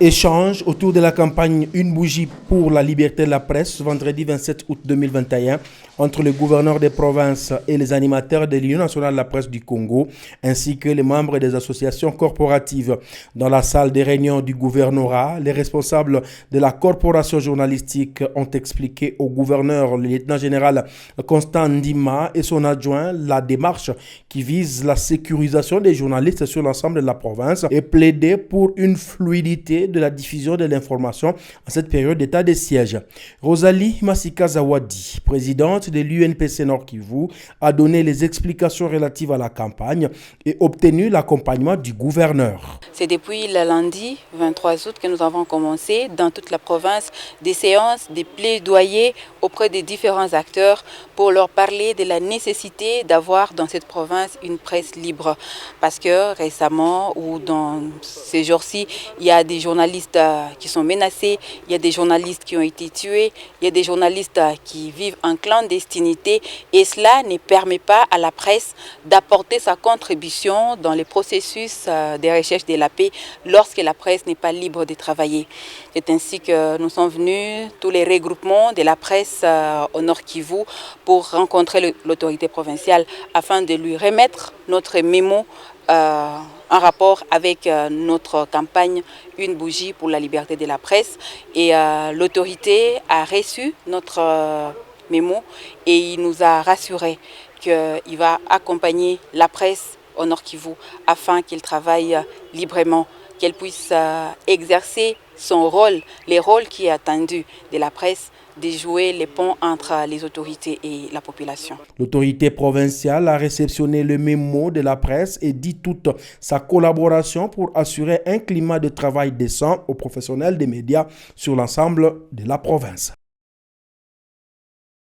Échange autour de la campagne Une bougie pour la liberté de la presse, vendredi 27 août 2021, entre le gouverneur des provinces et les animateurs de l'Union nationale de la presse du Congo, ainsi que les membres des associations corporatives. Dans la salle des réunions du gouvernorat, les responsables de la corporation journalistique ont expliqué au gouverneur, le lieutenant-général Constant Ndima et son adjoint, la démarche qui vise la sécurisation des journalistes sur l'ensemble de la province et plaidé pour une fluidité de la diffusion de l'information en cette période d'état de siège. Rosalie Masika Zawadi, présidente de l'UNPC Nord Kivu, a donné les explications relatives à la campagne et obtenu l'accompagnement du gouverneur. C'est depuis le lundi 23 août que nous avons commencé dans toute la province des séances, des plaidoyers auprès des différents acteurs pour leur parler de la nécessité d'avoir dans cette province une presse libre. Parce que récemment ou dans ces jours-ci, il y a des journalistes qui sont menacés, il y a des journalistes qui ont été tués, il y a des journalistes qui vivent en clandestinité et cela ne permet pas à la presse d'apporter sa contribution dans les processus de recherche de la paix lorsque la presse n'est pas libre de travailler. C'est ainsi que nous sommes venus, tous les regroupements de la presse au Nord Kivu, pour rencontrer l'autorité provinciale afin de lui remettre notre mémo en rapport avec notre campagne Une bougie pour la liberté de la presse. Et l'autorité a reçu notre mémo et il nous a rassuré qu'il va accompagner la presse au Nord Kivu afin qu'il travaille librement, qu'elle puisse exercer son rôle, les rôles qui est attendu de la presse, de jouer les ponts entre les autorités et la population. L'autorité provinciale a réceptionné le mémo de la presse et dit toute sa collaboration pour assurer un climat de travail décent aux professionnels des médias sur l'ensemble de la province.